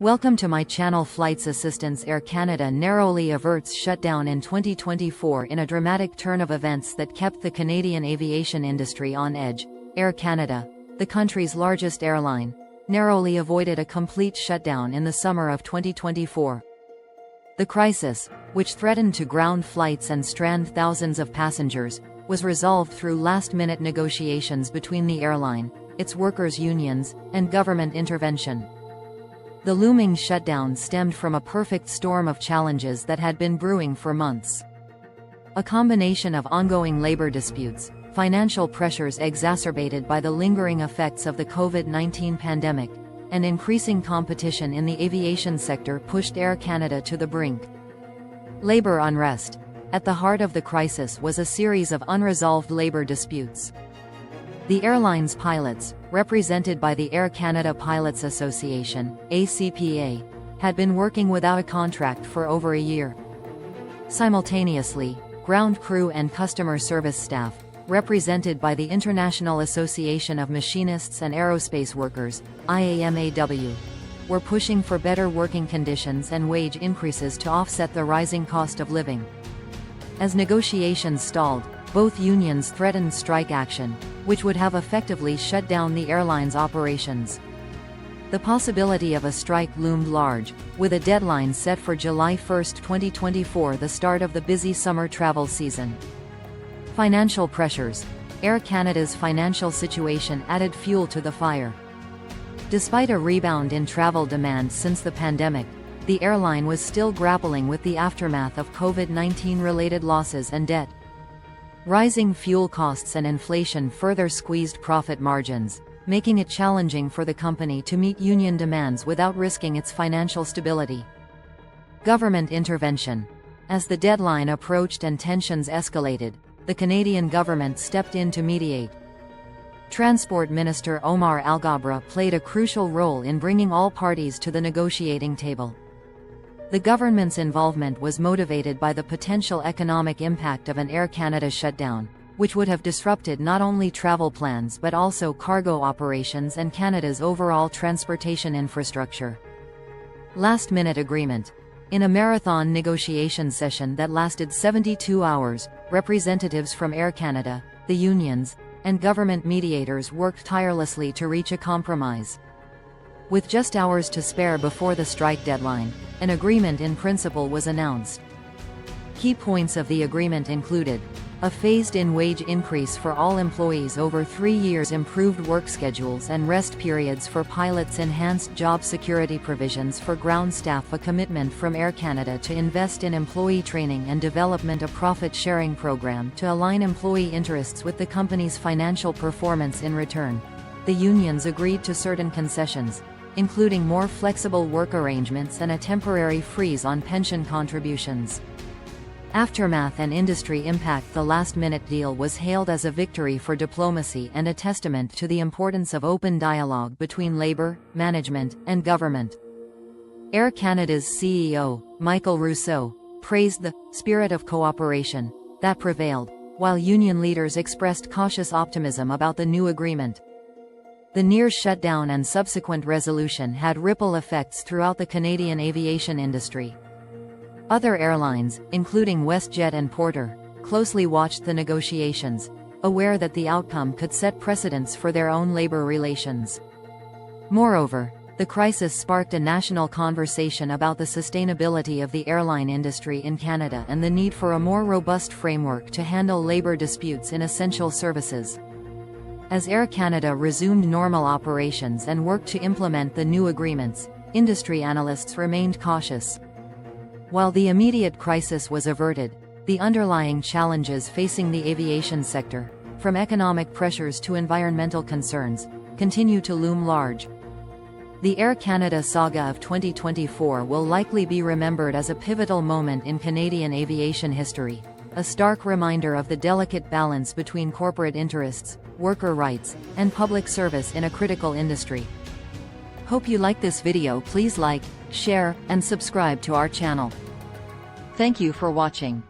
Welcome to my channel. Flights Assistance. Air Canada narrowly averts shutdown in 2024 in a dramatic turn of events that kept the Canadian aviation industry on edge. Air Canada, the country's largest airline, narrowly avoided a complete shutdown in the summer of 2024. The crisis, which threatened to ground flights and strand thousands of passengers, was resolved through last-minute negotiations between the airline, its workers' unions, and government intervention. The looming shutdown stemmed from a perfect storm of challenges that had been brewing for months. A combination of ongoing labor disputes, financial pressures exacerbated by the lingering effects of the COVID-19 pandemic, and increasing competition in the aviation sector pushed Air Canada to the brink. Labor unrest. At the heart of the crisis was a series of unresolved labor disputes. The airline's pilots, represented by the Air Canada Pilots Association, ACPA, had been working without a contract for over a year. Simultaneously, ground crew and customer service staff, represented by the International Association of Machinists and Aerospace Workers, IAMAW, were pushing for better working conditions and wage increases to offset the rising cost of living. As negotiations stalled, both unions threatened strike action, which would have effectively shut down the airline's operations. The possibility of a strike loomed large, with a deadline set for July 1, 2024, the start of the busy summer travel season. Financial pressures. Air Canada's financial situation added fuel to the fire. Despite a rebound in travel demand since the pandemic, the airline was still grappling with the aftermath of COVID-19-related losses and debt. Rising fuel costs and inflation further squeezed profit margins, making it challenging for the company to meet union demands without risking its financial stability. Government intervention. As the deadline approached and tensions escalated, the Canadian government stepped in to mediate. Transport Minister Omar Alghabra played a crucial role in bringing all parties to the negotiating table. The government's involvement was motivated by the potential economic impact of an Air Canada shutdown, which would have disrupted not only travel plans but also cargo operations and Canada's overall transportation infrastructure. Last-minute agreement. In a marathon negotiation session that lasted 72 hours, representatives from Air Canada, the unions, and government mediators worked tirelessly to reach a compromise. With just hours to spare before the strike deadline, an agreement in principle was announced. Key points of the agreement included a phased-in wage increase for all employees over 3 years, improved work schedules and rest periods for pilots, enhanced job security provisions for ground staff, a commitment from Air Canada to invest in employee training and development, a profit-sharing program to align employee interests with the company's financial performance. In return, the unions agreed to certain concessions, including more flexible work arrangements and a temporary freeze on pension contributions. Aftermath and industry impact. The last-minute deal was hailed as a victory for diplomacy and a testament to the importance of open dialogue between labor, management, and government. Air Canada's CEO, Michael Rousseau, praised the spirit of cooperation that prevailed, while union leaders expressed cautious optimism about the new agreement. The near shutdown and subsequent resolution had ripple effects throughout the Canadian aviation industry. Other airlines, including WestJet and Porter, closely watched the negotiations, aware that the outcome could set precedents for their own labor relations. Moreover, the crisis sparked a national conversation about the sustainability of the airline industry in Canada and the need for a more robust framework to handle labor disputes in essential services. As Air Canada resumed normal operations and worked to implement the new agreements, industry analysts remained cautious. While the immediate crisis was averted, the underlying challenges facing the aviation sector, from economic pressures to environmental concerns, continue to loom large. The Air Canada saga of 2024 will likely be remembered as a pivotal moment in Canadian aviation history, a stark reminder of the delicate balance between corporate interests, worker rights, and public service in a critical industry. Hope you like this video. Please like, share, and subscribe to our channel. Thank you for watching.